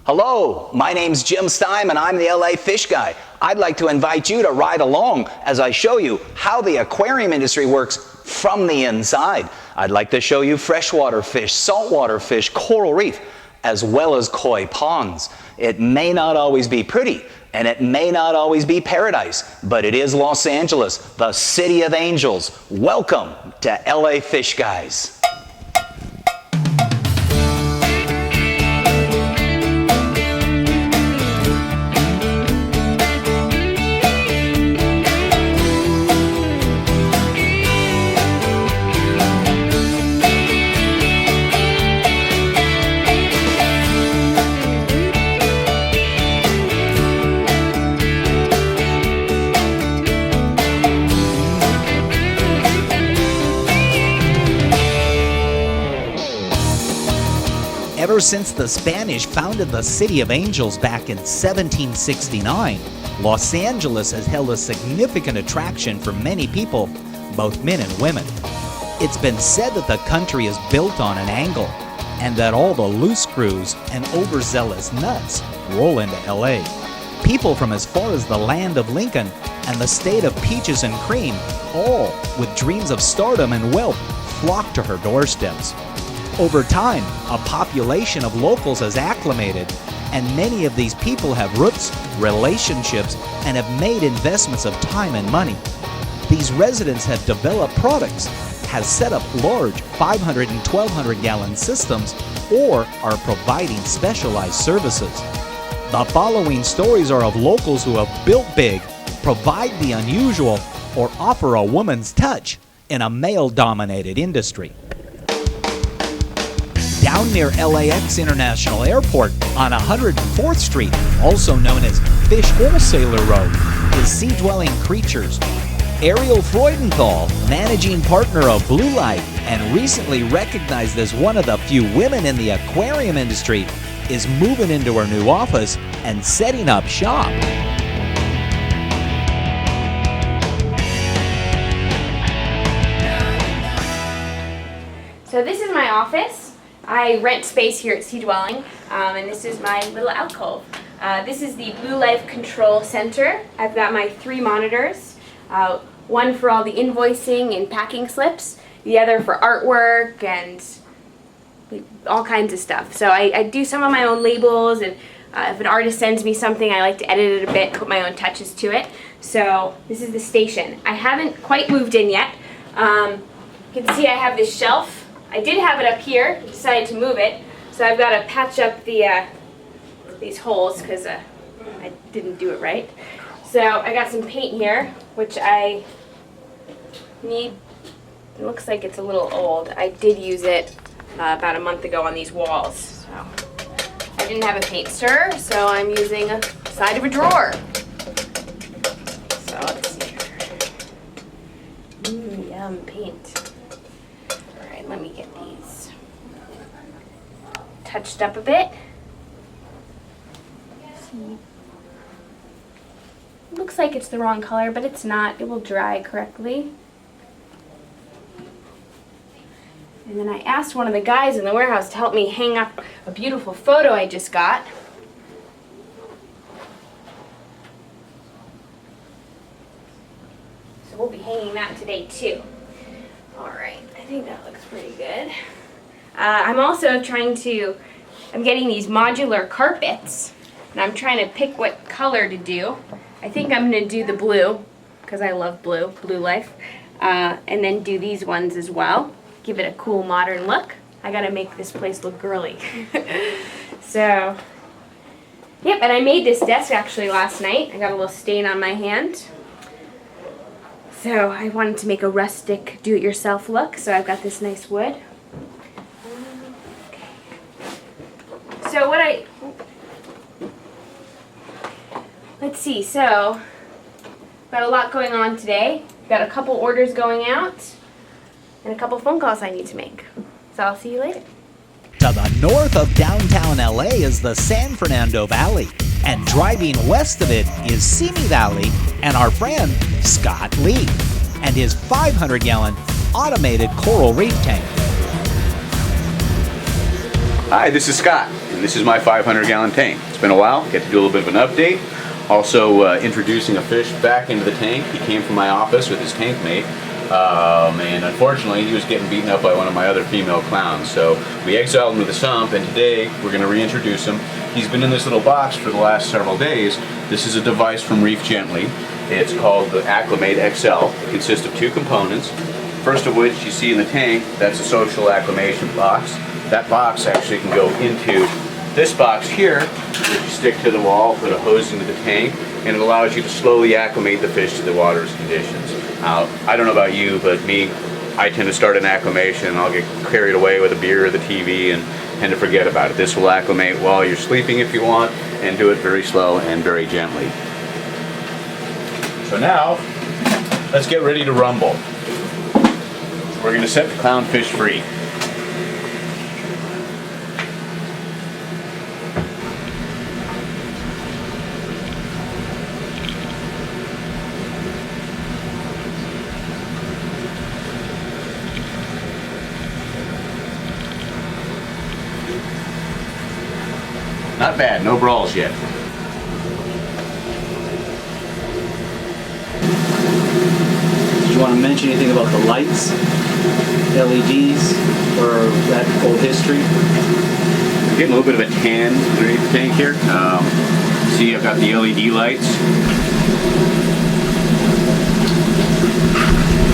Hello, my name's Jim Stime and I'm the LA Fish Guy. I'd like to invite you to ride along as I show you how the aquarium industry works from the inside. I'd like to show you freshwater fish, saltwater fish, coral reef, as well as koi ponds. It may not always be pretty, and it may not always be paradise, but it is Los Angeles, the city of angels. Welcome to LA Fish Guys. Ever since the Spanish founded the City of Angels back in 1769, Los Angeles has held a significant attraction for many people, both men and women. It's been said that the country is built on an angle, and that all the loose screws and overzealous nuts roll into LA. People from as far as the land of Lincoln and the state of peaches and cream, all with dreams of stardom and wealth, flock to her doorsteps. Over time, a population of locals has acclimated, and many of these people have roots, relationships, and have made investments of time and money. These residents have developed products, have set up large 500 and 1,200 gallon systems, or are providing specialized services. The following stories are of locals who have built big, provide the unusual, or offer a woman's touch in a male-dominated industry. Down near LAX International Airport on 104th Street, also known as Fish Wholesaler Road, is Sea-Dwelling Creatures. Ariel Freudenthal, managing partner of Blue Light and recently recognized as one of the few women in the aquarium industry, is moving into her new office and setting up shop. So this is my office. I rent space here at Sea-Dwelling, and this is my little alcove. This is the Blue Life Control Center. I've got my 3 monitors, one for all the invoicing and packing slips, the other for artwork and all kinds of stuff. So I do some of my own labels, and if an artist sends me something, I like to edit it a bit, put my own touches to it. So this is the station. I haven't quite moved in yet. You can see I have this shelf. I did have it up here, decided to move it, so I've got to patch up these holes because I didn't do it right. So I got some paint here, which I need. It looks like it's a little old. I did use it about a month ago on these walls. So I didn't have a paint stirrer, so I'm using a side of a drawer. So let's see here. Yum, paint. Let me get these touched up a bit. See. Looks like it's the wrong color, but it's not. It will dry correctly. And then I asked one of the guys in the warehouse to help me hang up a beautiful photo I just got. So we'll be hanging that today too. Alright, I think that looks pretty good. I'm also I'm getting these modular carpets, and I'm trying to pick what color to do. I think I'm going to do the blue, because I love blue, Blue Life, and then do these ones as well. Give it a cool modern look. I got to make this place look girly. So, yep, and I made this desk actually last night. I got a little stain on my hand. So I wanted to make a rustic do-it-yourself look, so I've got this nice wood. Okay. So let's see, so got a lot going on today. Got a couple orders going out and a couple phone calls I need to make. So I'll see you later. To the north of downtown LA is the San Fernando Valley, and driving west of it is Simi Valley and our friend Scott Lee and his 500-gallon automated coral reef tank. Hi, this is Scott. and this is my 500-gallon tank. It's been a while, get to do a little bit of an update. Also introducing a fish back into the tank. He came from my office with his tank mate, and unfortunately he was getting beaten up by one of my other female clowns. So we exiled him to the sump, and today we're going to reintroduce him. He's been in this little box for the last several days. This is a device from Reef Gently. It's called the Acclimate XL. It consists of two components. First of which you see in the tank, that's a social acclimation box. That box actually can go into this box here, which you stick to the wall, put a hose into the tank, and it allows you to slowly acclimate the fish to the water's conditions. Now, I don't know about you, but me, I tend to start an acclimation and I'll get carried away with a beer or the TV and tend to forget about it. This will acclimate while you're sleeping if you want, and do it very slow and very gently. So now, let's get ready to rumble. We're going to set the clownfish free. Not bad, no brawls yet. Did you want to mention anything about the lights, LEDs, or that whole history? I'm getting a little bit of a tan underneath the tank here. See, I've got the LED lights.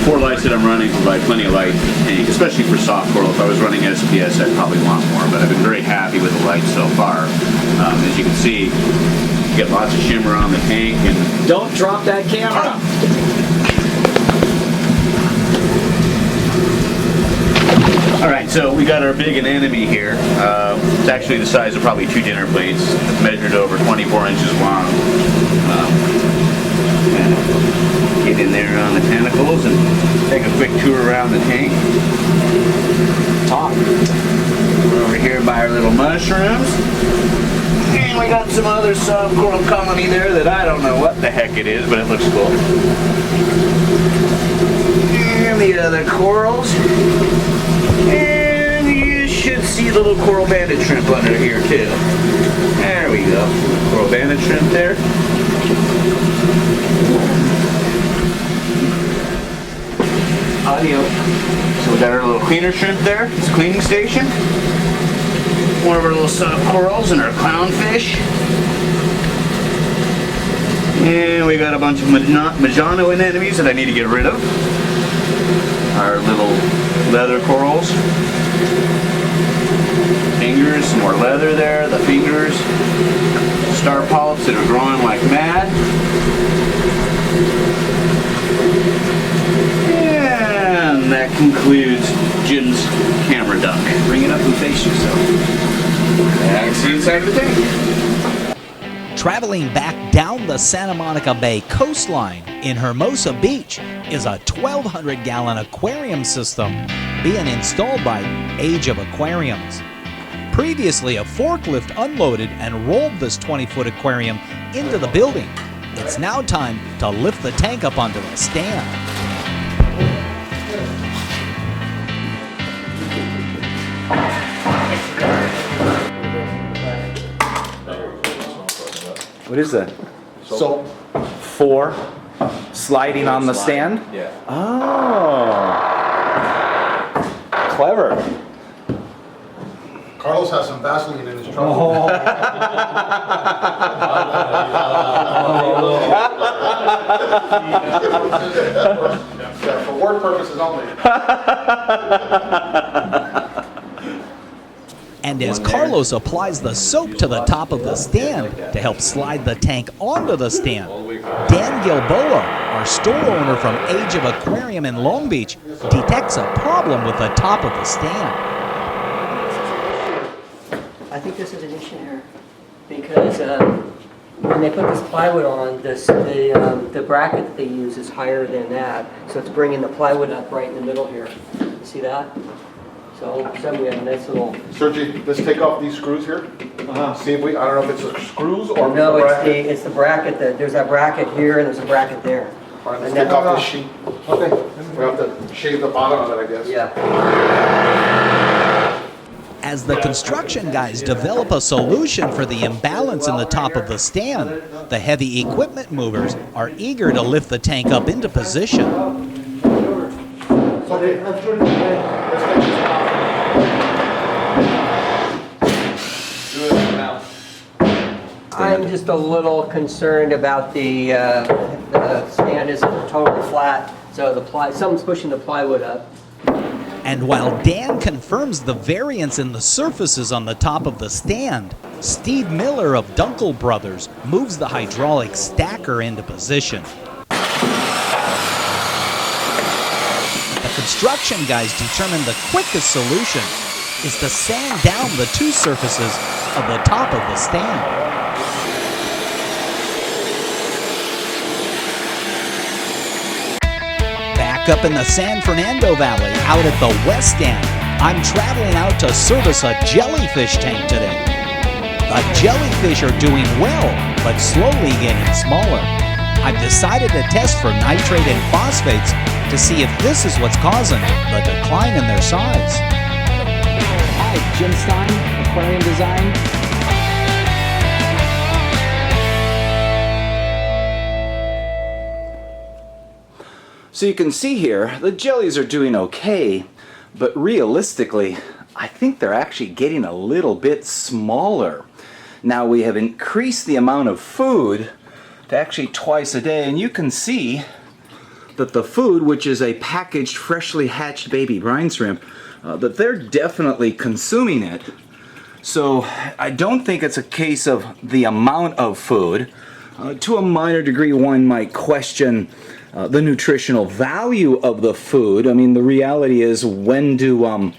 4 lights that I'm running provide plenty of light in the tank, especially for soft coral. If I was running SPS, I'd probably want more, but I've been very happy with the lights so far. As you can see, you get lots of shimmer on the tank. And Don't drop that camera! Alright, so we got our big anemone here. It's actually the size of probably 2 dinner plates. It's measured over 24 inches long. Get in there on the tentacles and take a quick tour around the tank. Top. We're over here by our little mushrooms. And we got some other soft coral colony there that I don't know what the heck it is, but it looks cool. And the other corals. And you should see the little coral banded shrimp under here too. There we go. Coral banded shrimp there. Audio. So we got our little cleaner shrimp there. It's a cleaning station. One of our little soft corals and our clownfish. And we got a bunch of Majano anemones that I need to get rid of. Our little leather corals. Fingers, some more leather there, the fingers. Star polyps that are growing like mad. And that concludes Jim's camera duck. Bring it up and face yourself. And see inside the tank. Traveling back down the Santa Monica Bay coastline in Hermosa Beach is a 1,200-gallon aquarium system being installed by Age of Aquariums. Previously, a forklift unloaded and rolled this 20-foot aquarium into the building. It's now time to lift the tank up onto the stand. What is that? So 4 sliding on the stand? Yeah. Oh. Clever. Carlos has some Vaseline in his truck. Yeah, for work purposes only. And as Carlos applies the soap to the top of the stand to help slide the tank onto the stand, Dan Gilboa, our store owner from Age of Aquarium in Long Beach, detects a problem with the top of the stand. I think this is an issue here because when they put this plywood on, the bracket that they use is higher than that, so it's bringing the plywood up right in the middle here. See that? So all of a sudden we have a nice little... Sergi, let's take off these screws here. See if we, I don't know if it's the screws or No, the it's bracket. it's the bracket. There's that bracket here and there's a bracket there. All right, let's And take off this sheet. Okay. We have to shave the bottom of it, I guess. Yeah. As the construction guys develop a solution for the imbalance in the top of the stand, the heavy equipment movers are eager to lift the tank up into position. I'm just a little concerned about the stand isn't totally flat, so someone's pushing the plywood up. And while Dan confirms the variance in the surfaces on the top of the stand, Steve Miller of Dunkel Brothers moves the hydraulic stacker into position. The construction guys determine the quickest solution is to sand down the two surfaces of the top of the stand. Up in the San Fernando Valley, out at the West End, I'm traveling out to service a jellyfish tank today. The jellyfish are doing well, but slowly getting smaller. I've decided to test for nitrate and phosphates to see if this is what's causing the decline in their size. Hi, Jim Stime, Aquarium Design. So you can see here, the jellies are doing okay, but realistically, I think they're actually getting a little bit smaller. Now we have increased the amount of food to actually twice a day, and you can see that the food, which is a packaged, freshly hatched baby brine shrimp, that they're definitely consuming it. So I don't think it's a case of the amount of food. To a minor degree, one might question the nutritional value of the food. I mean, the reality is, when do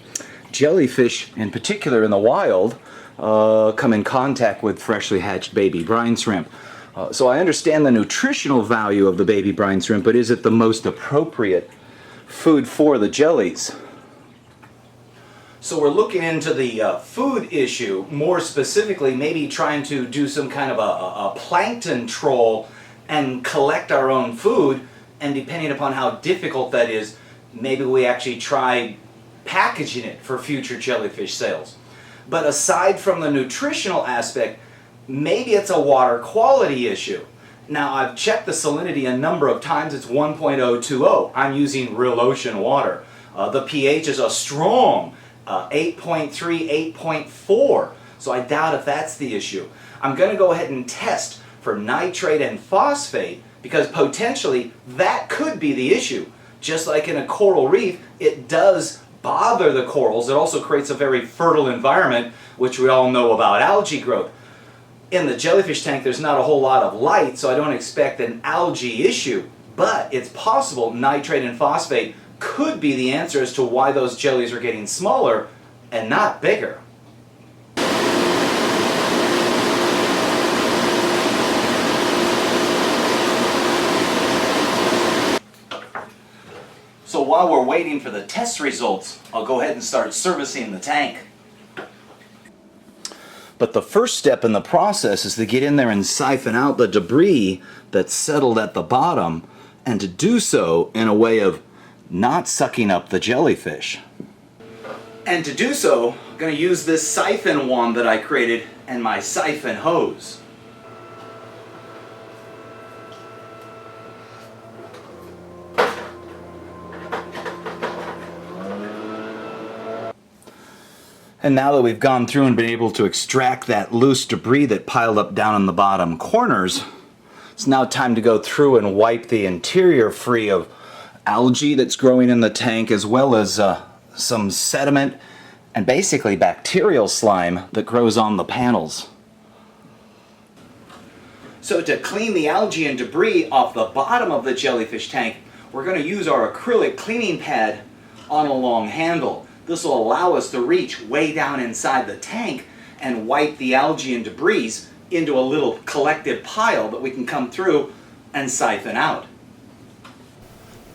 jellyfish, in particular in the wild, come in contact with freshly hatched baby brine shrimp? So I understand the nutritional value of the baby brine shrimp, but is it the most appropriate food for the jellies? So we're looking into the food issue, more specifically maybe trying to do some kind of a plankton troll and collect our own food, and depending upon how difficult that is, maybe we actually try packaging it for future jellyfish sales. But aside from the nutritional aspect, maybe it's a water quality issue. Now, I've checked the salinity a number of times. It's 1.020. I'm using real ocean water. The pH is a strong 8.3, 8.4. So I doubt if that's the issue. I'm going to go ahead and test for nitrate and phosphate, because potentially that could be the issue. Just like in a coral reef, it does bother the corals. It also creates a very fertile environment, which we all know about algae growth. In the jellyfish tank, there's not a whole lot of light, so I don't expect an algae issue. But it's possible nitrate and phosphate could be the answer as to why those jellies are getting smaller and not bigger. So while we're waiting for the test results, I'll go ahead and start servicing the tank. But the first step in the process is to get in there and siphon out the debris that's settled at the bottom, and to do so in a way of not sucking up the jellyfish. And to do so, I'm going to use this siphon wand that I created and my siphon hose. And now that we've gone through and been able to extract that loose debris that piled up down in the bottom corners, it's now time to go through and wipe the interior free of algae that's growing in the tank, as well as some sediment and basically bacterial slime that grows on the panels. So to clean the algae and debris off the bottom of the jellyfish tank, we're going to use our acrylic cleaning pad on a long handle. This will allow us to reach way down inside the tank and wipe the algae and debris into a little collective pile that we can come through and siphon out.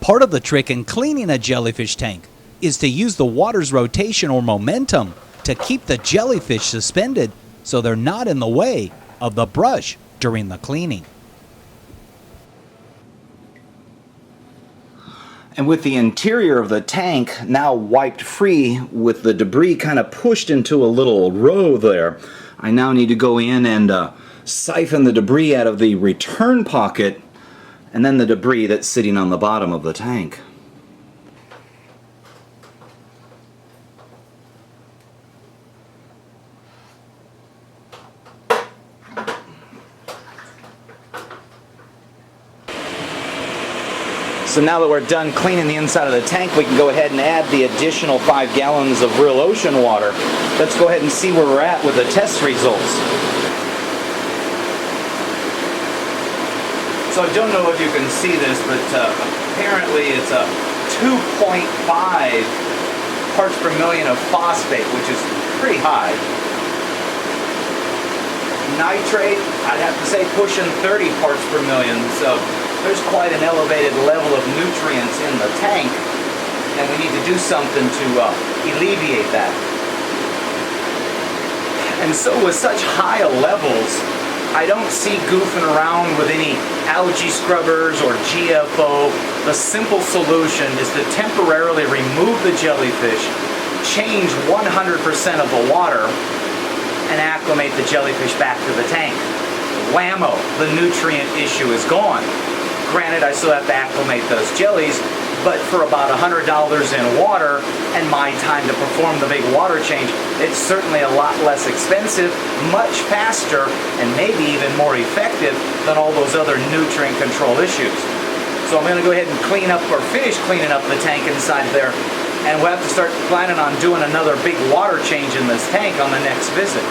Part of the trick in cleaning a jellyfish tank is to use the water's rotation or momentum to keep the jellyfish suspended so they're not in the way of the brush during the cleaning. And with the interior of the tank now wiped free with the debris kind of pushed into a little row there, I now need to go in and siphon the debris out of the return pocket and then the debris that's sitting on the bottom of the tank. So now that we're done cleaning the inside of the tank, we can go ahead and add the additional 5 gallons of real ocean water. Let's go ahead and see where we're at with the test results. So I don't know if you can see this, but apparently it's a 2.5 parts per million of phosphate, which is pretty high. Nitrate, I'd have to say pushing 30 parts per million, so there's quite an elevated level of nutrients in the tank, and we need to do something to alleviate that. And so with such high levels, I don't see goofing around with any algae scrubbers or GFO. The simple solution is to temporarily remove the jellyfish, change 100% of the water, and acclimate the jellyfish back to the tank. Whammo, the nutrient issue is gone. Granted, I still have to acclimate those jellies, but for about $100 in water and my time to perform the big water change, it's certainly a lot less expensive, much faster, and maybe even more effective than all those other nutrient control issues. So I'm going to go ahead and finish cleaning up the tank inside there, and we'll have to start planning on doing another big water change in this tank on the next visit.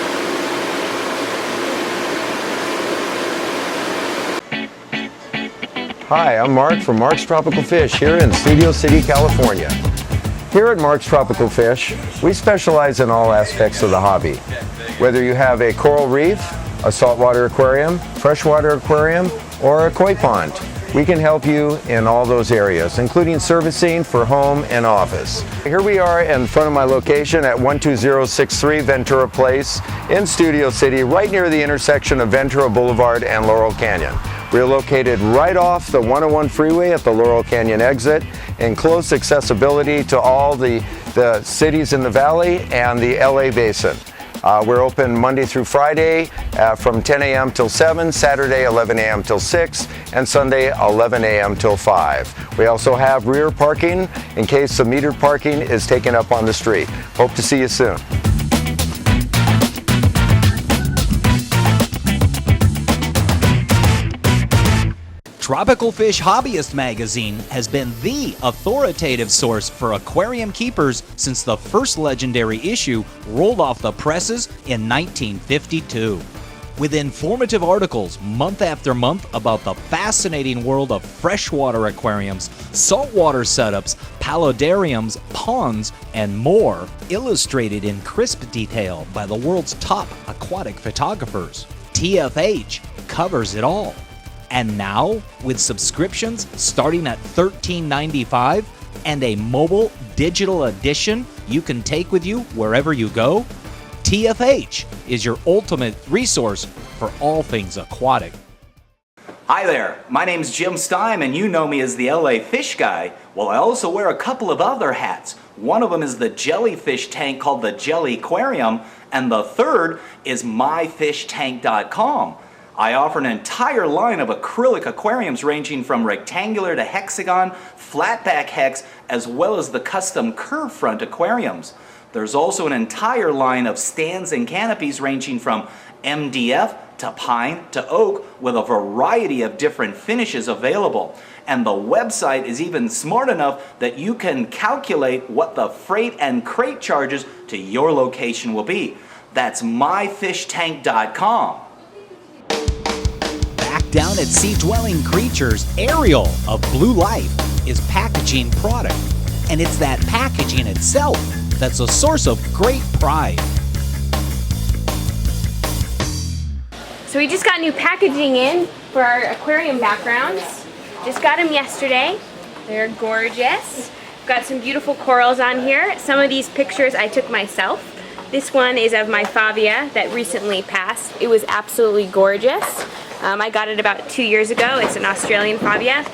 Hi, I'm Mark from Mark's Tropical Fish here in Studio City, California. Here at Mark's Tropical Fish, we specialize in all aspects of the hobby. Whether you have a coral reef, a saltwater aquarium, freshwater aquarium, or a koi pond, we can help you in all those areas, including servicing for home and office. Here we are in front of my location at 12063 Ventura Place in Studio City, right near the intersection of Ventura Boulevard and Laurel Canyon. We're located right off the 101 freeway at the Laurel Canyon exit, in close accessibility to all the cities in the valley and the LA basin. We're open Monday through Friday from 10 a.m. till 7, Saturday 11 a.m. till 6, and Sunday 11 a.m. till 5. We also have rear parking in case the metered parking is taken up on the street. Hope to see you soon. Tropical Fish Hobbyist magazine has been the authoritative source for aquarium keepers since the first legendary issue rolled off the presses in 1952. With informative articles month after month about the fascinating world of freshwater aquariums, saltwater setups, paludariums, ponds, and more, illustrated in crisp detail by the world's top aquatic photographers. TFH covers it all. And now, with subscriptions starting at $13.95 and a mobile digital edition you can take with you wherever you go, TFH is your ultimate resource for all things aquatic. Hi there, my name's Jim Stime and you know me as the LA Fish Guy. Well, I also wear a couple of other hats. One of them is the jellyfish tank called the Jellyquarium, and the third is myfishtank.com. I offer an entire line of acrylic aquariums ranging from rectangular to hexagon, flatback hex, as well as the custom curve front aquariums. There's also an entire line of stands and canopies ranging from MDF to pine to oak with a variety of different finishes available. And the website is even smart enough that you can calculate what the freight and crate charges to your location will be. That's myfishtank.com. Back down at Sea Dwelling Creatures, Ariel of Blue Life is packaging product. And it's that packaging itself that's a source of great pride. So we just got new packaging in for our aquarium backgrounds. Just got them yesterday. They're gorgeous. Got some beautiful corals on here. Some of these pictures I took myself. This one is of my Favia that recently passed. It was absolutely gorgeous. I got it about 2 years ago. It's an Australian Favia.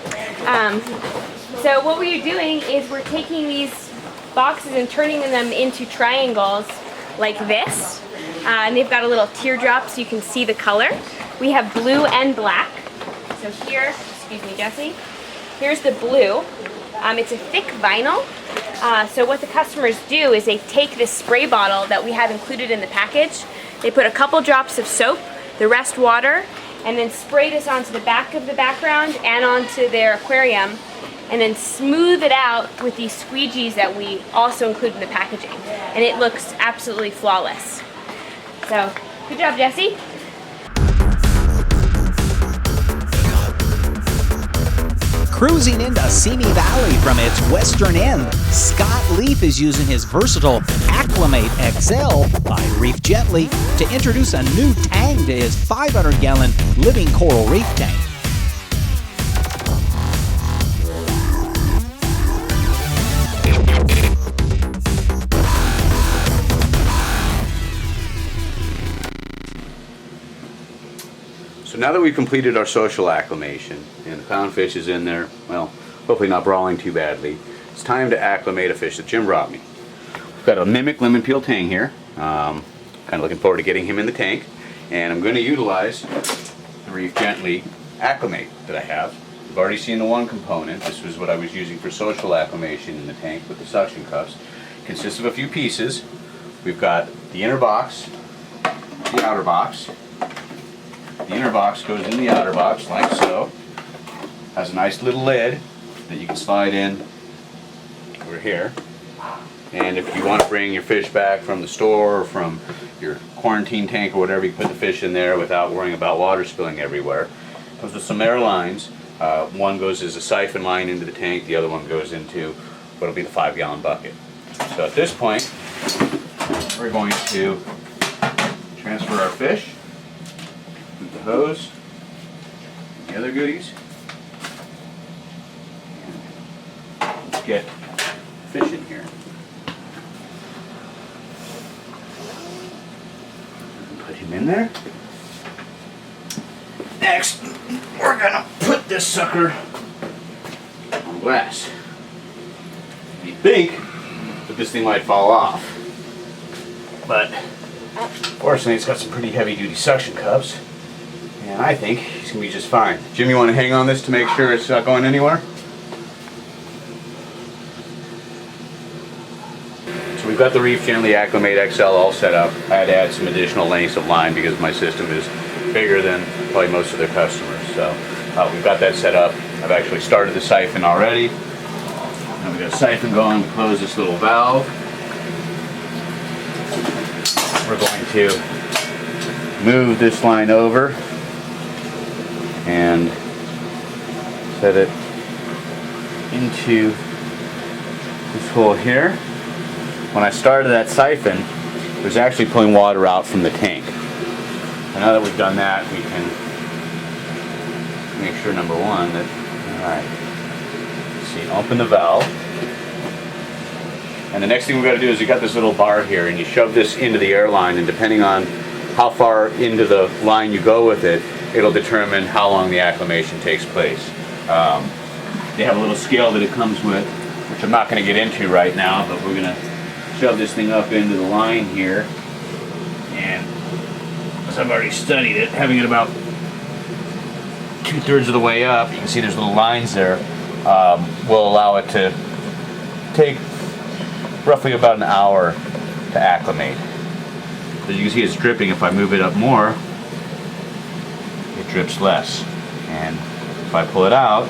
So what we're doing is we're taking these boxes and turning them into triangles like this. And they've got a little teardrop so you can see the color. We have blue and black. So here, excuse me, Jesse, here's the blue. It's a thick vinyl. So what the customers do is they take this spray bottle that we have included in the package. They put a couple drops of soap, the rest water, and then spray this onto the back of the background and onto their aquarium, and then smooth it out with these squeegees that we also include in the packaging. And it looks absolutely flawless. So, good job, Jesse. Cruising into Simi Valley from its western end, Scott Leaf is using his versatile Acclimate XL by Reef Gently to introduce a new tang to his 500-gallon living coral reef tank. So now that we've completed our social acclimation and the poundfish is in there, well, hopefully not brawling too badly, it's time to acclimate a fish that Jim brought me. We've got a mimic lemon peel tang here. Kind of looking forward to getting him in the tank, and I'm going to utilize the Reef Gently acclimate that I have. You've already seen the one component. This was what I was using for social acclimation in the tank with the suction cups. It consists of a few pieces. We've got the inner box, the outer box. The inner box goes in the outer box like so. Has a nice little lid that you can slide in over here. And if you want to bring your fish back from the store or from your quarantine tank or whatever, you can put the fish in there without worrying about water spilling everywhere. It comes with some air lines. One goes as a siphon line into the tank, the other one goes into what will be the 5-gallon bucket. So at this point, we're going to transfer our fish, the hose, the other goodies. Let's get fish in here. Put him in there. Next, we're gonna put this sucker on glass. You think that this thing might fall off, but fortunately it's got some pretty heavy duty suction cups. And I think he's going to be just fine. Jim, you want to hang on this to make sure it's not going anywhere? So we've got the Reef Gently Acclimate XL all set up. I had to add some additional lengths of line because my system is bigger than probably most of their customers. So we've got that set up. I've actually started the siphon already. Now we've got a siphon going to close this little valve. We're going to move this line over and set it into this hole here. When I started that siphon, it was actually pulling water out from the tank. And now that we've done that, we can make sure, number one, that, alright, see, open the valve. And the next thing we've got to do is you got this little bar here, and you shove this into the air line, and depending on how far into the line you go with it, it'll determine how long the acclimation takes place. They have a little scale that it comes with, which I'm not going to get into right now, but we're going to shove this thing up into the line here. And as I've already studied it, having it about 2/3 of the way up, you can see there's little lines there, will allow it to take roughly about an hour to acclimate. As you can see, it's dripping. If I move it up more, it drips less. And if I pull it out,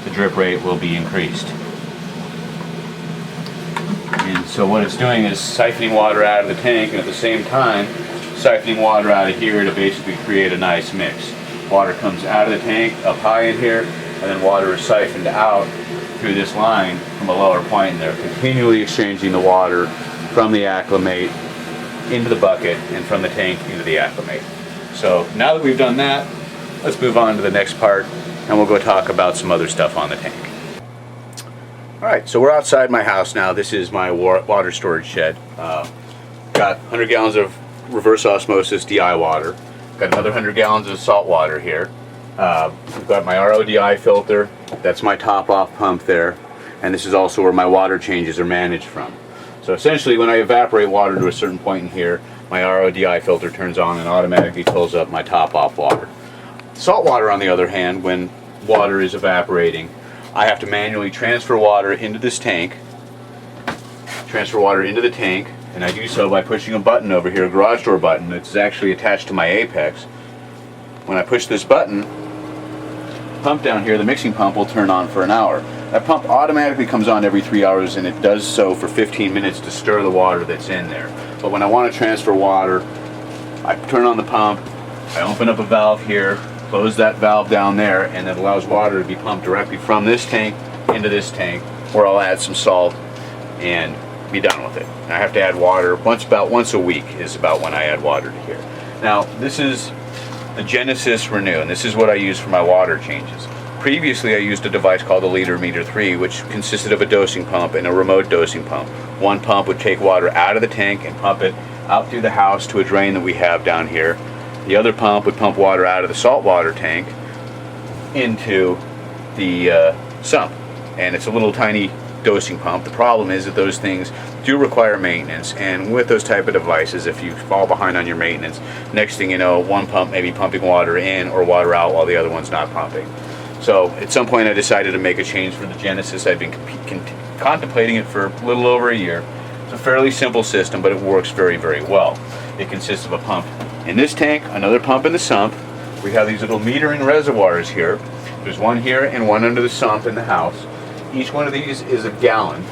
the drip rate will be increased. And so what it's doing is siphoning water out of the tank, and at the same time siphoning water out of here to basically create a nice mix. Water comes out of the tank up high in here, and then water is siphoned out through this line from a lower point in there, continually exchanging the water from the acclimate into the bucket and from the tank into the acclimate. So now that we've done that, let's move on to the next part, and we'll go talk about some other stuff on the tank. Alright, so we're outside my house now. This is my water storage shed. Got 100 gallons of reverse osmosis DI water. Got another 100 gallons of salt water here. I've got my RODI filter. That's my top-off pump there. And this is also where my water changes are managed from. So essentially, when I evaporate water to a certain point in here, my RODI filter turns on and automatically fills up my top-off water. Salt water, on the other hand, when water is evaporating, I have to manually transfer water into this tank, and I do so by pushing a button over here, a garage door button that's actually attached to my apex. When I push this button, the pump down here, the mixing pump, will turn on for an hour. That pump automatically comes on every 3 hours, and it does so for 15 minutes to stir the water that's in there. But when I want to transfer water, I turn on the pump, I open up a valve here, close that valve down there, and it allows water to be pumped directly from this tank into this tank, where I'll add some salt and be done with it. And I have to add water about once a week is about when I add water to here. Now, this is the Genesis Renew, and this is what I use for my water changes. Previously, I used a device called the Liter Meter 3, which consisted of a dosing pump and a remote dosing pump. One pump would take water out of the tank and pump it out through the house to a drain that we have down here. The other pump would pump water out of the saltwater tank into the sump. And it's a little tiny dosing pump. The problem is that those things do require maintenance, and with those type of devices, if you fall behind on your maintenance, next thing you know, one pump may be pumping water in or water out while the other one's not pumping. So at some point I decided to make a change for the Genesis. I've been contemplating it for a little over a year. It's a fairly simple system, but it works very, very well. It consists of a pump in this tank, another pump in the sump. We have these little metering reservoirs here. There's one here and one under the sump in the house. Each one of these is a gallon.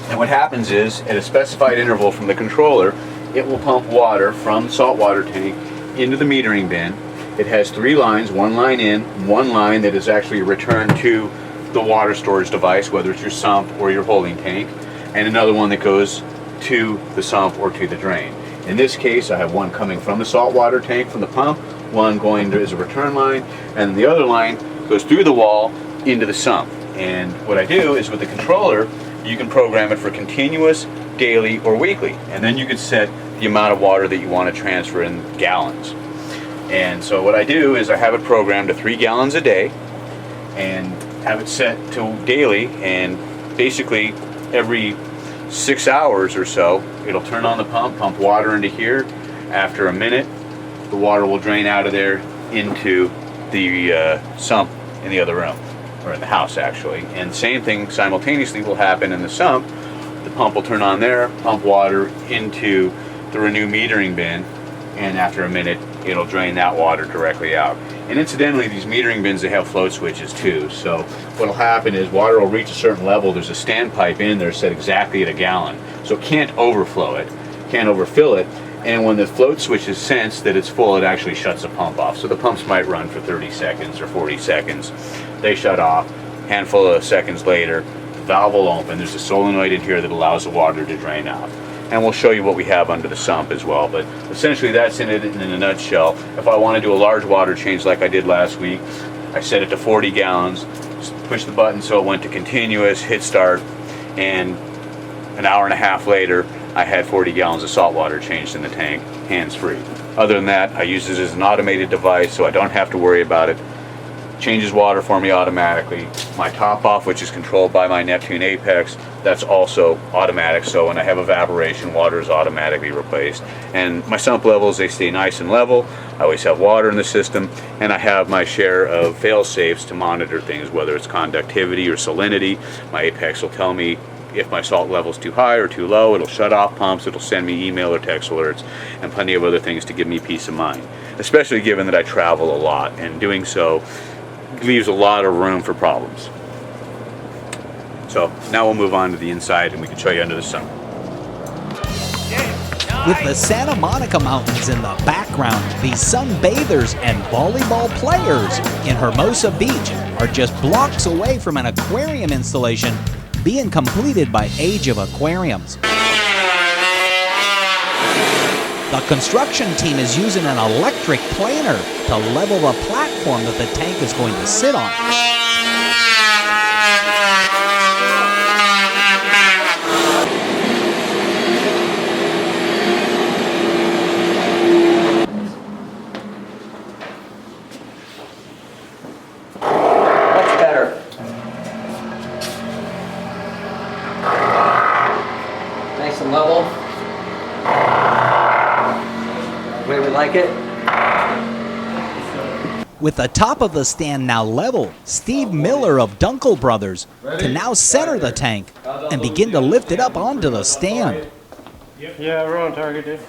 And what happens is, at a specified interval from the controller, it will pump water from the saltwater tank into the metering bin. It has 3 lines, one line in, one line that is actually returned to the water storage device, whether it's your sump or your holding tank, and another one that goes to the sump or to the drain. In this case, I have one coming from the saltwater tank from the pump, one going to as a return line, and the other line goes through the wall into the sump. And what I do is, with the controller, you can program it for continuous, daily, or weekly, and then you can set the amount of water that you want to transfer in gallons. And so what I do is I have it programmed to 3 gallons a day and have it set to daily, and basically every 6 hours or so it'll turn on the pump water into here. After a minute, the water will drain out of there into the sump in the other room, or in the house actually. And the same thing simultaneously will happen in the sump. The pump will turn on there, pump water into the Renew metering bin, and after a minute it'll drain that water directly out. And incidentally, these metering bins, they have float switches too. So what'll happen is water will reach a certain level. There's a standpipe in there set exactly at a gallon, so it can't overflow it, can't overfill it. And when the float switches sense that it's full, it actually shuts the pump off. So the pumps might run for 30 seconds or 40 seconds. They shut off. Handful of seconds later, the valve will open. There's a solenoid in here that allows the water to drain out. And we'll show you what we have under the sump as well. But essentially that's in it in a nutshell. If I want to do a large water change like I did last week, I set it to 40 gallons, push the button so it went to continuous, hit start, and an hour and a half later, I had 40 gallons of salt water changed in the tank, hands-free. Other than that, I use it as an automated device, so I don't have to worry about it. Changes water for me automatically. My top off, which is controlled by my Neptune Apex, that's also automatic, so when I have evaporation, water is automatically replaced. And my sump levels, they stay nice and level. I always have water in the system, and I have my share of fail-safes to monitor things, whether it's conductivity or salinity. My Apex will tell me if my salt level's too high or too low. It'll shut off pumps, it'll send me email or text alerts, and plenty of other things to give me peace of mind, especially given that I travel a lot, and doing so leaves a lot of room for problems. So now we'll move on to the inside and we can show you under the sump. With the Santa Monica Mountains in the background, the sunbathers and volleyball players in Hermosa Beach are just blocks away from an aquarium installation being completed by Age of Aquariums. The construction team is using an electric planer to level the platform that the tank is going to sit on. way we like it. With the top of the stand now level, Steve Miller of Dunkel Brothers can now center the tank and begin to lift it up onto the stand. Yeah, we're on target, dude.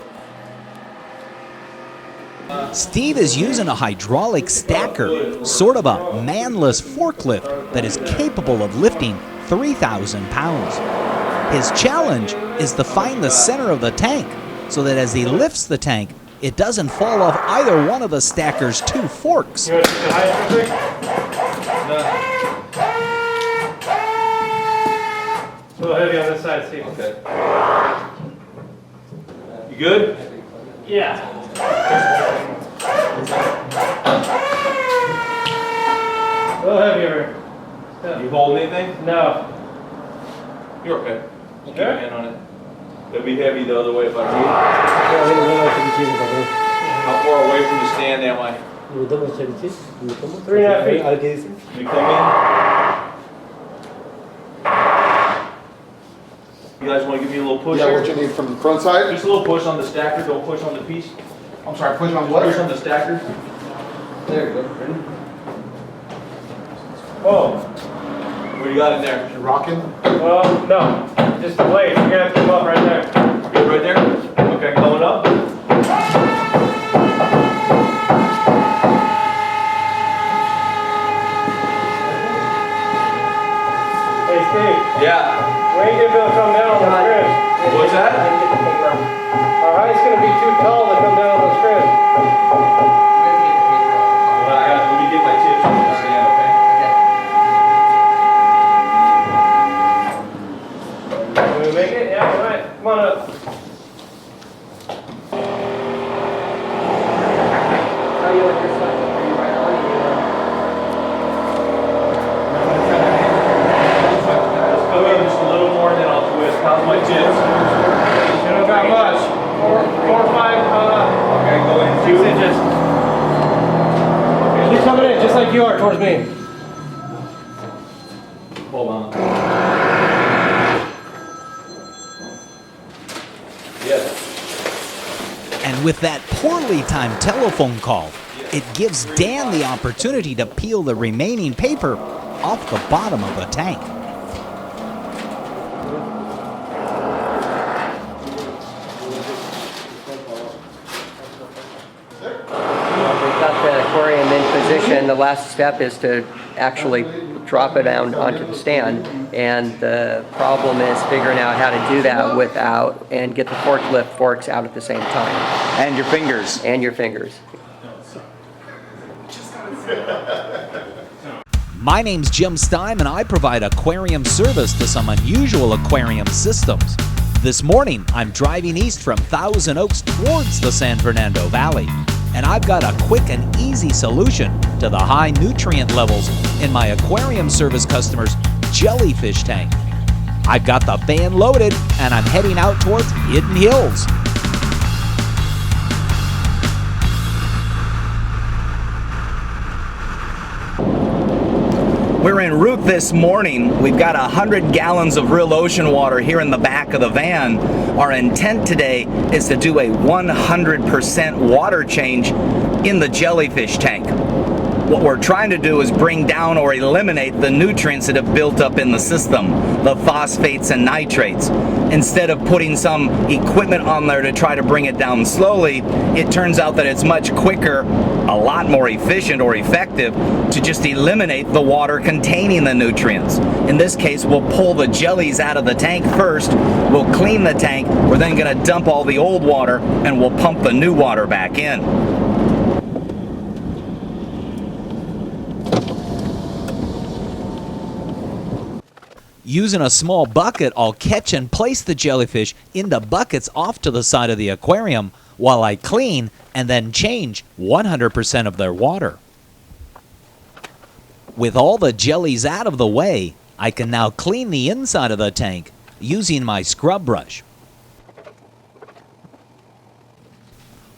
Steve is using a hydraulic stacker, sort of a manless forklift that is capable of lifting 3,000 pounds. His challenge is to find the center of the tank so that as he lifts the tank, it doesn't fall off either one of the stacker's two forks. You want to see the height real quick? No. It's a little heavy on this side, Steve. Okay. You good? Yeah. A little heavier. You holding anything? No. You're okay. Just keep Okay. your hand on it. It'll be heavy the other way if I need. How far away from the stand am I? 3.5 feet. You come in. You guys want to give me a little push Yeah, here? what you need from the front side? Just a little push on the stacker. Don't push on the piece. I'm sorry, push on Push what? on the stacker. There you go. Ready? Whoa. What do you got in there? You're rocking? No. Just the blade. You're going to have to come up right there. Good right there? Okay, going up. Hey, Steve. Yeah. We ain't going to be able to come down on the screen. What's that? Our height's going to be too tall to come down on the screen. Well, let me get my tips on the stand, okay? Can we make it? Yeah, all right. Come on up. How you like your side? Are you right on? Let's go in just a little more and then I'll twist. How's my tips? You don't got much. 4 or 5, Okay, go in 6 inches. Keep coming in, just like you are towards me. Hold on. Yes. And with that poorly timed telephone call, it gives Dan the opportunity to peel the remaining paper off the bottom of the tank. We've got the aquarium in position. The last step is to actually drop it down onto the stand. And the problem is figuring out how to do that without and get the forklift forks out at the same time. And your fingers. And your fingers. My name's Jim Stime and I provide aquarium service to some unusual aquarium systems. This morning, I'm driving east from Thousand Oaks towards the San Fernando Valley. And I've got a quick and easy solution to the high nutrient levels in my aquarium service customer's Jellyfish tank. I've got the van loaded and I'm heading out towards Hidden Hills. We're en route this morning. We've got 100 gallons of real ocean water here in the back of the van. Our intent today is to do a 100% water change in the Jellyfish tank. What we're trying to do is bring down or eliminate the nutrients that have built up in the system, the phosphates and nitrates. Instead of putting some equipment on there to try to bring it down slowly, it turns out that it's much quicker, a lot more efficient or effective to just eliminate the water containing the nutrients. In this case, we'll pull the jellies out of the tank first, we'll clean the tank, we're then going to dump all the old water and we'll pump the new water back in. Using a small bucket, I'll catch and place the jellyfish into buckets off to the side of the aquarium while I clean and then change 100% of their water. With all the jellies out of the way, I can now clean the inside of the tank using my scrub brush.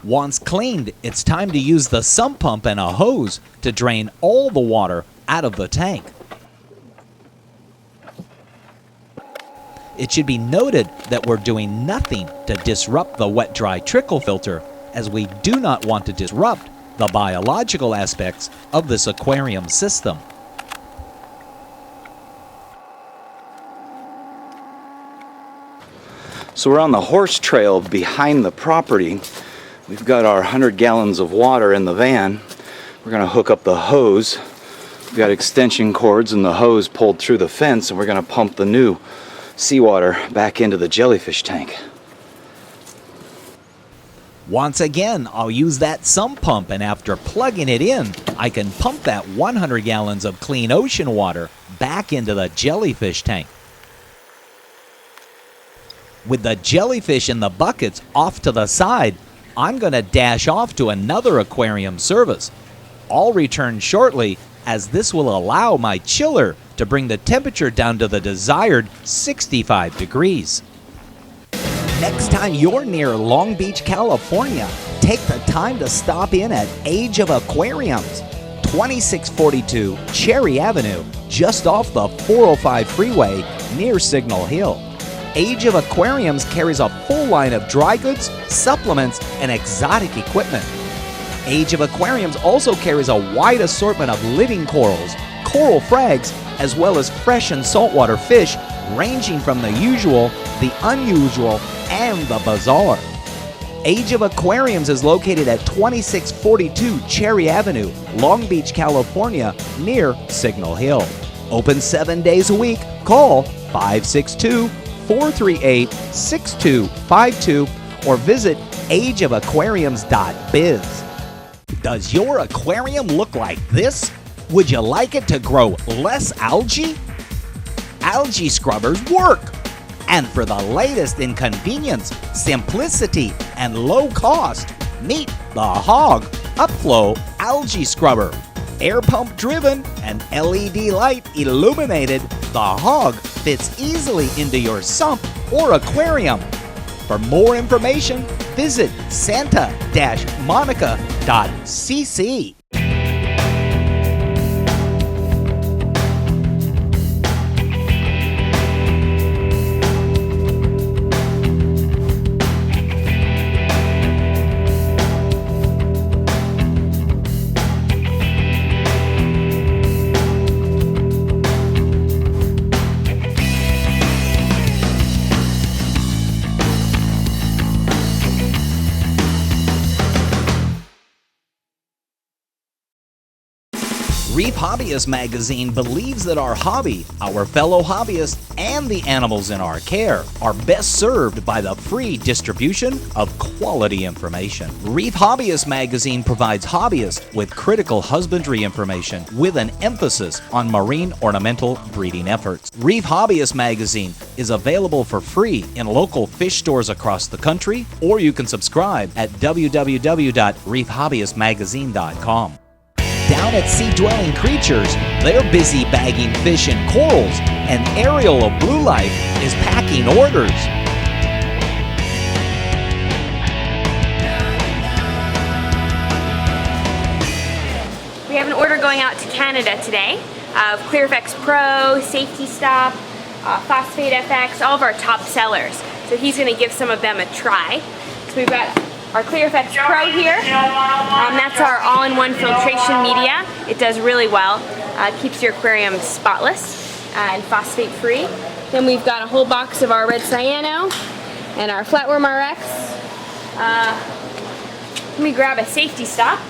Once cleaned, it's time to use the sump pump and a hose to drain all the water out of the tank. It should be noted that we're doing nothing to disrupt the wet-dry trickle filter, as we do not want to disrupt the biological aspects of this aquarium system. So we're on the horse trail behind the property. We've got our 100 gallons of water in the van. We're gonna hook up the hose. We've got extension cords and the hose pulled through the fence, and we're gonna pump the new seawater back into the jellyfish tank. Once again, I'll use that sump pump, and after plugging it in, I can pump that 100 gallons of clean ocean water back into the jellyfish tank. With the jellyfish in the buckets off to the side, I'm going to dash off to another aquarium service. I'll return shortly, as this will allow my chiller to bring the temperature down to the desired 65 degrees. Next time you're near Long Beach, California, take the time to stop in at Age of Aquariums, 2642 Cherry Avenue, just off the 405 freeway near Signal Hill. Age of Aquariums carries a full line of dry goods, supplements, and exotic equipment. Age of Aquariums also carries a wide assortment of living corals, coral frags, as well as fresh and saltwater fish, ranging from the usual, the unusual, and the bizarre. Age of Aquariums is located at 2642 Cherry Avenue, Long Beach, California, near Signal Hill. Open 7 days a week. Call 562-438-6252 or visit ageofaquariums.biz. Does your aquarium look like this? Would you like it to grow less algae? Algae scrubbers work! And for the latest in convenience, simplicity, and low cost, meet the Hog Upflow Algae Scrubber. Air pump driven and LED light illuminated, the Hog fits easily into your sump or aquarium. For more information, visit santa-monica.cc. Reef Hobbyist magazine believes that our hobby, our fellow hobbyists, and the animals in our care are best served by the free distribution of quality information. Reef Hobbyist magazine provides hobbyists with critical husbandry information with an emphasis on marine ornamental breeding efforts. Reef Hobbyist magazine is available for free in local fish stores across the country, or you can subscribe at www.reefhobbyistmagazine.com. Down at Sea Dwelling Creatures, they're busy bagging fish and corals, and Ariel of Blue Life is packing orders. We have an order going out to Canada today of ClearFX Pro, Safety Stop, Phosphate FX, all of our top sellers. So he's going to give some of them a try. So we've got our ClearFX Pro here. That's our all-in-one filtration media. It does really well. Keeps your aquarium spotless and phosphate-free. Then we've got a whole box of our red cyano and our flatworm RX. Let me grab a Safety Stop.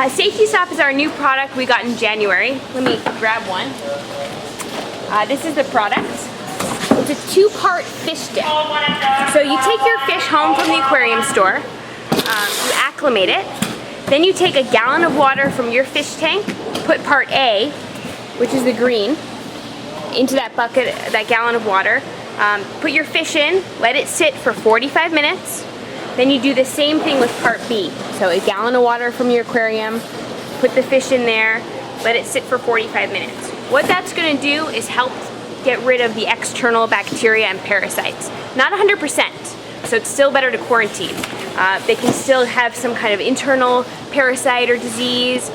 Safety Stop is our new product we got in January. Let me grab one. This is the product. It's a two-part fish dip. So you take your fish home from the aquarium store, you acclimate it, then you take a gallon of water from your fish tank, put part A, which is the green, into that bucket, that gallon of water, put your fish in, let it sit for 45 minutes, then you do the same thing with part B. So a gallon of water from your aquarium, put the fish in there, let it sit for 45 minutes. What that's going to do is help get rid of the external bacteria and parasites. Not 100%, so it's still better to quarantine. They can still have some kind of internal parasite or disease.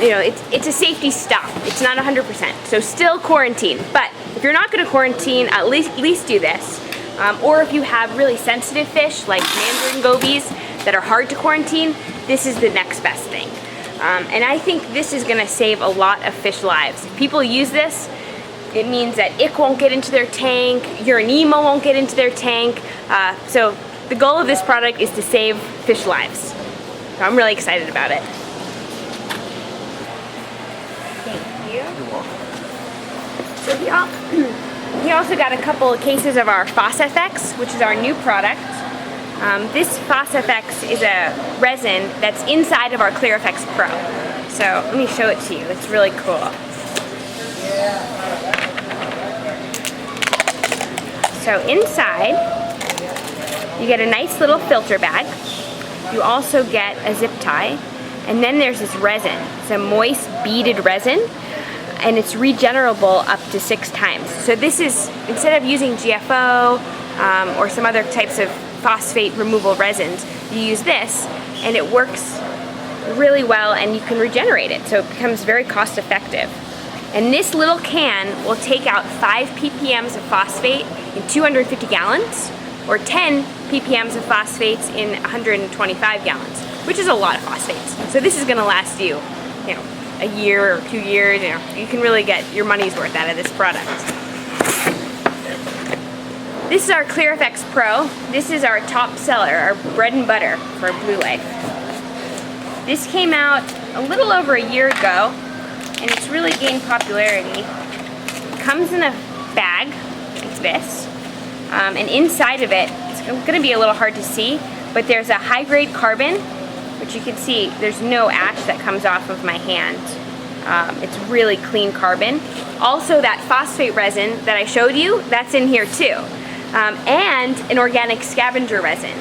It's a safety stop. It's not 100%, so still quarantine. But if you're not going to quarantine, at least do this. Or if you have really sensitive fish like mandarin gobies that are hard to quarantine, this is the next best thing. And I think this is gonna save a lot of fish lives. If people use this, it means that ick won't get into their tank, urinema won't get into their tank. So the goal of this product is to save fish lives. So I'm really excited about it. Thank you. You're welcome. So he also got a couple of cases of our FOSFX, which is our new product. This FOSFX is a resin that's inside of our ClearFX Pro. So let me show it to you. It's really cool. So inside, you get a nice little filter bag. You also get a zip tie. And then there's this resin. It's a moist beaded resin, and it's regenerable up to 6 times. So this is, instead of using GFO or some other types of phosphate removal resins, you use this, and it works really well, and you can regenerate it. So it becomes very cost effective. And this little can will take out 5 ppms of phosphate in 250 gallons, or 10 ppms of phosphates in 125 gallons, which is a lot of phosphates. So this is gonna last you, a year or 2 years. You can really get your money's worth out of this product. This is our ClearFX Pro. This is our top seller, our bread and butter for Blue Life. This came out a little over a year ago, and it's really gained popularity. It comes in a bag like this, and inside of it, it's gonna be a little hard to see, but there's a high-grade carbon, which you can see there's no ash that comes off of my hand. It's really clean carbon. Also, that phosphate resin that I showed you, that's in here too. And an organic scavenger resin.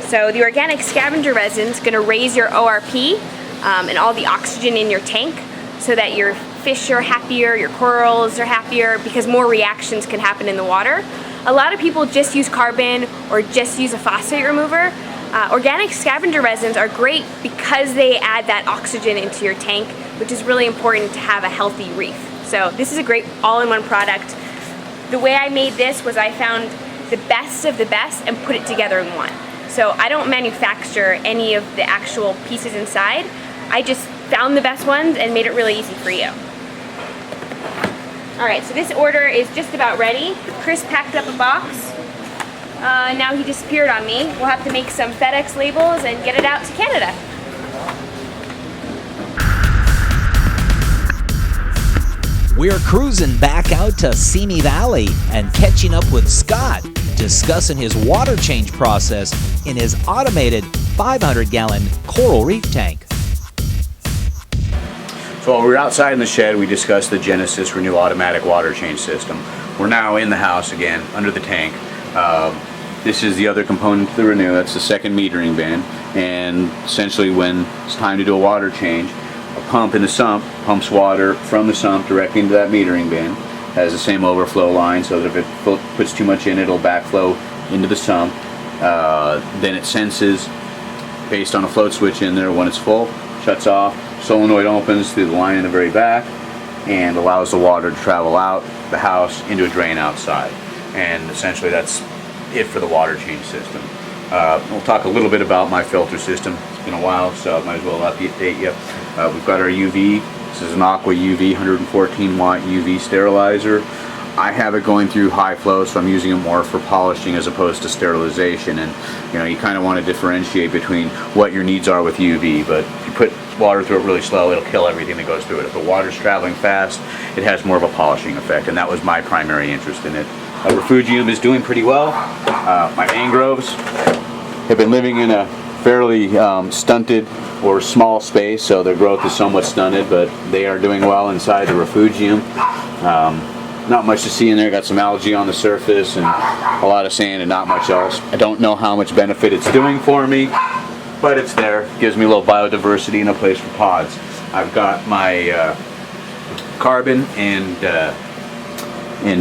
So the organic scavenger resin is going to raise your ORP and all the oxygen in your tank, so that your fish are happier, your corals are happier, because more reactions can happen in the water. A lot of people just use carbon or just use a phosphate remover. Organic scavenger resins are great because they add that oxygen into your tank, which is really important to have a healthy reef. So this is a great all-in-one product. The way I made this was I found the best of the best and put it together in one. So I don't manufacture any of the actual pieces inside. I just found the best ones and made it really easy for you. All right, so this order is just about ready. Chris packed up a box. Now he disappeared on me. We'll have to make some FedEx labels and get it out to Canada. We're cruising back out to Simi Valley and catching up with Scott, discussing his water change process in his automated 500-gallon coral reef tank. So while we were outside in the shed, we discussed the Genesis Renew automatic water change system. We're now in the house again, under the tank. This is the other component to the Renew. That's the second metering bin. And essentially, when it's time to do a water change, a pump in the sump pumps water from the sump directly into that metering bin. Has the same overflow line, so that if it puts too much in, it'll backflow into the sump. Then it senses, based on a float switch in there, when it's full, shuts off. Solenoid opens through the line in the very back and allows the water to travel out the house into a drain outside. And essentially that's it for the water change system. We'll talk a little bit about my filter system. It's been a while, so I might as well update you. We've got our UV. This is an Aqua UV 114 watt UV sterilizer. I have it going through high flow, so I'm using it more for polishing as opposed to sterilization. And you kind of want to differentiate between what your needs are with UV. But if you put water through it really slow, it'll kill everything that goes through it. If the water's traveling fast, it has more of a polishing effect, and that was my primary interest in it. Refugium is doing pretty well. My mangroves have been living in a fairly stunted or small space, so their growth is somewhat stunted, but they are doing well inside the refugium. Not much to see in there. Got some algae on the surface and a lot of sand and not much else. I don't know how much benefit it's doing for me, but it's there. Gives me a little biodiversity and a place for pods. I've got my carbon and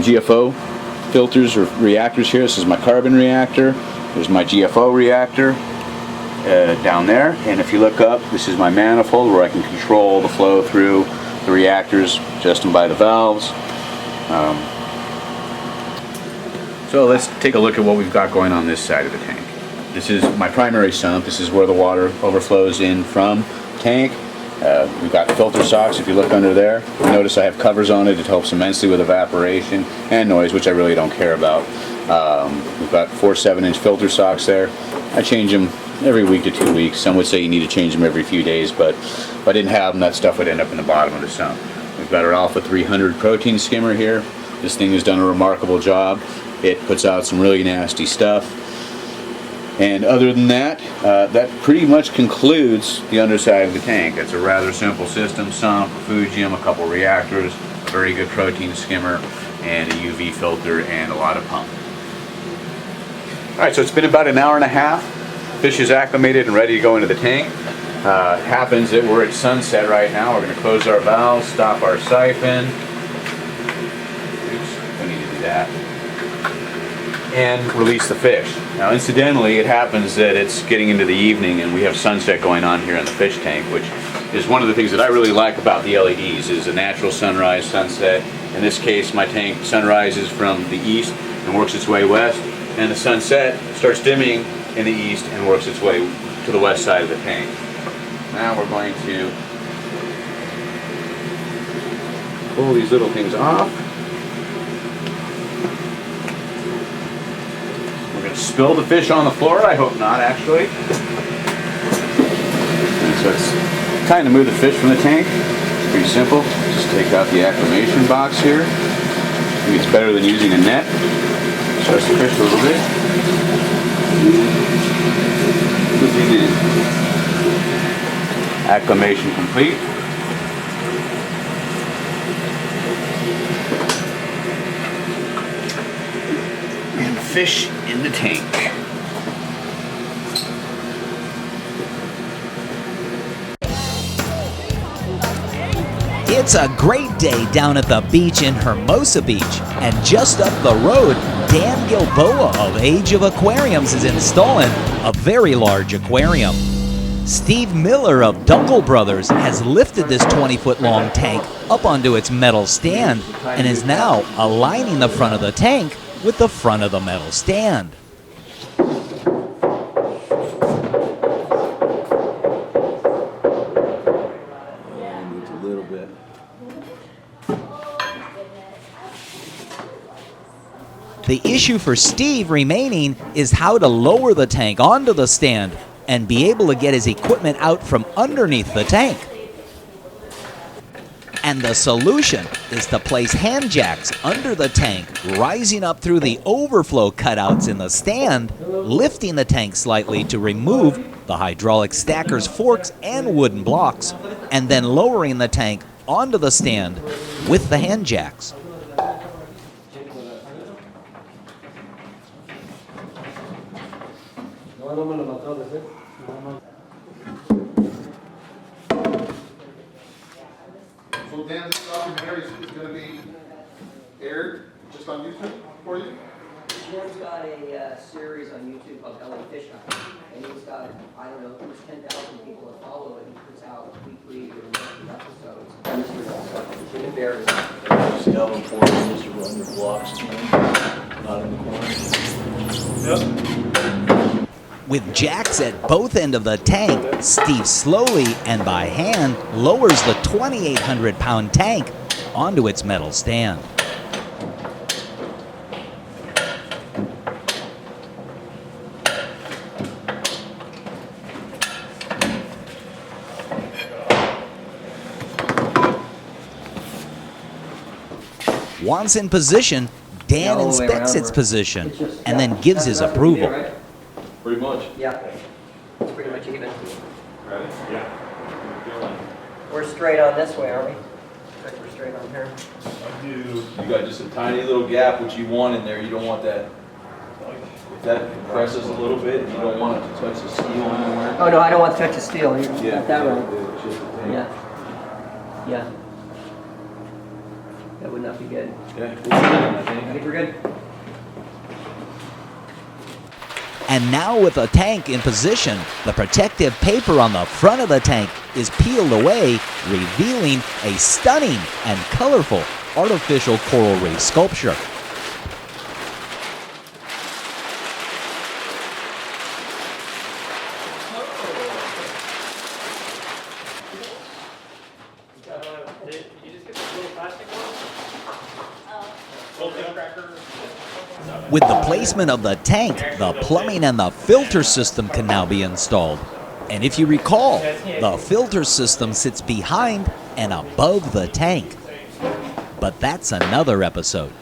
GFO filters or reactors here. This is my carbon reactor. There's my GFO reactor down there. And if you look up, this is my manifold where I can control the flow through the reactors, adjust them by the valves. So let's take a look at what we've got going on this side of the tank. This is my primary sump. This is where the water overflows in from the tank. We've got filter socks. If you look under there, you notice I have covers on it. It helps immensely with evaporation and noise, which I really don't care about. We've got 4 7-inch filter socks there. I change them every week to 2 weeks. Some would say you need to change them every few days, but if I didn't have them, that stuff would end up in the bottom of the sump. We've got our Alpha 300 protein skimmer here. This thing has done a remarkable job. It puts out some really nasty stuff. And other than that, that pretty much concludes the underside of the tank. It's a rather simple system: sump, Fujium, a couple reactors, a very good protein skimmer, and a UV filter, and a lot of pump. Alright, so it's been about an hour and a half. Fish is acclimated and ready to go into the tank. It happens that we're at sunset right now. We're going to close our valves, stop our siphon. Oops, we need to do that. And release the fish. Now incidentally, it happens that it's getting into the evening and we have sunset going on here in the fish tank, which is one of the things that I really like about the LEDs, is a natural sunrise, sunset. In this case, my tank sunrises from the east and works its way west, and the sunset starts dimming in the east and works its way to the west side of the tank. Now we're going to pull these little things off. Spill the fish on the floor? I hope not, actually. And so it's time to move the fish from the tank. It's pretty simple. Just take out the acclimation box here. I think it's better than using a net. Stretch the fish a little bit. Moving in. Acclimation complete. And fish in the tank. It's a great day down at the beach in Hermosa Beach, and just up the road, Dan Gilboa of Age of Aquariums is installing a very large aquarium. Steve Miller of Dunkel Brothers has lifted this 20-foot long tank up onto its metal stand and is now aligning the front of the tank with the front of the metal stand. The issue for Steve remaining is how to lower the tank onto the stand and be able to get his equipment out from underneath the tank. And the solution is to place hand jacks under the tank, rising up through the overflow cutouts in the stand, lifting the tank slightly to remove the hydraulic stacker's forks and wooden blocks, and then lowering the tank onto the stand with the hand jacks. So Dan, this documentary is going to be aired just on YouTube for you? Dan's got a series on YouTube called Fishguys, and he's got, I don't know, there's 10,000 people that follow it. He puts out weekly or monthly episodes. And it varies. See how important it is to run your blocks, not in the corner. Yep. With jacks at both ends of the tank, Steve slowly and by hand lowers the 2,800-pound tank onto its metal stand. Once in position, Dan inspects its position and then gives his approval. Pretty much. Yeah, it's pretty much even. Ready? Yeah. We're straight on this way, aren't we? Looks like we're straight on here. I do. You got just a tiny little gap which you want in there. You don't want that. If that compresses a little bit, you don't want it to touch the steel anywhere. Oh no, I don't want to touch the steel. You Yeah. got that right. Yeah. Yeah. That would not be good. Okay. We'll put it in, I think. I think we're good. And now with the tank in position, the protective paper on the front of the tank is peeled away, revealing a stunning and colorful artificial coral reef sculpture. With the placement of the tank, the plumbing and the filter system can now be installed. And if you recall, the filter system sits behind and above the tank. But that's another episode.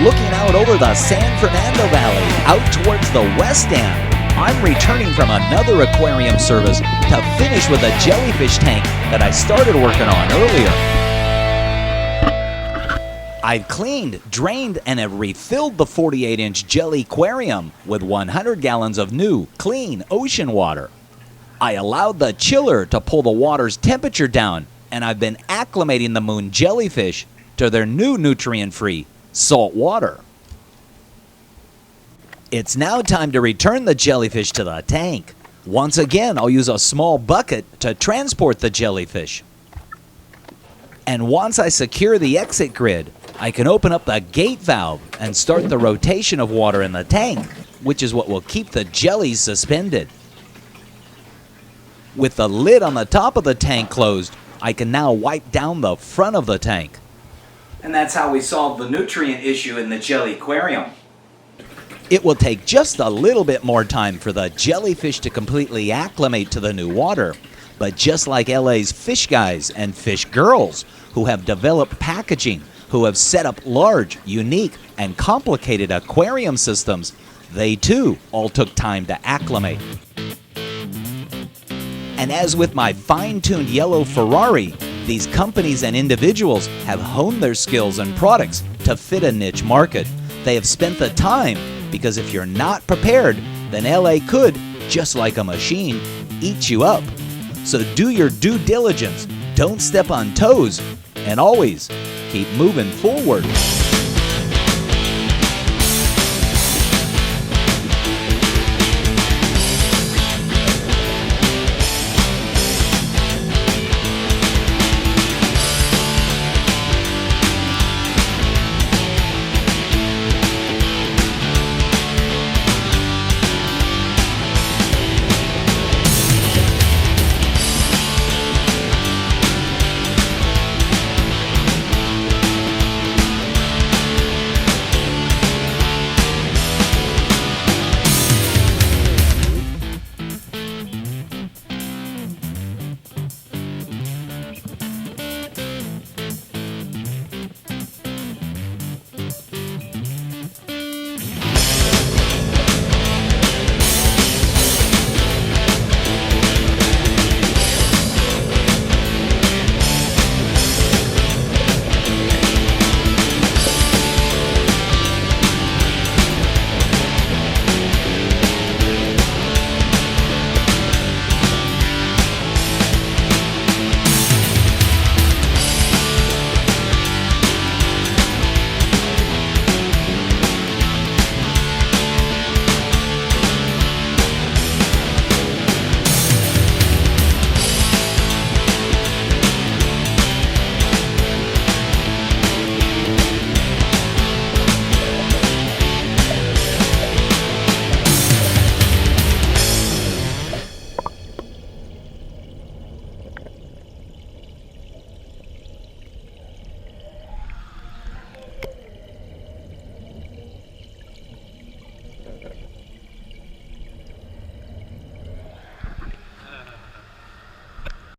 Looking out over the San Fernando Valley, out towards the West End, I'm returning from another aquarium service to finish with a jellyfish tank that I started working on earlier. I've cleaned, drained, and have refilled the 48-inch jelly aquarium with 100 gallons of new, clean ocean water. I allowed the chiller to pull the water's temperature down, and I've been acclimating the moon jellyfish to their new nutrient-free salt water. It's now time to return the jellyfish to the tank. Once again, I'll use a small bucket to transport the jellyfish. And once I secure the exit grid, I can open up the gate valve and start the rotation of water in the tank, which is what will keep the jellies suspended. With the lid on the top of the tank closed, I can now wipe down the front of the tank. And that's how we solve the nutrient issue in the jelly aquarium. It will take just a little bit more time for the jellyfish to completely acclimate to the new water. But just like LA's Fishguys and Fish Girls, who have developed packaging, who have set up large, unique, and complicated aquarium systems, they too all took time to acclimate. And as with my fine-tuned yellow Ferrari, these companies and individuals have honed their skills and products to fit a niche market. They have spent the time, because if you're not prepared, then LA could, just like a machine, eat you up. So do your due diligence, don't step on toes, and always keep moving forward.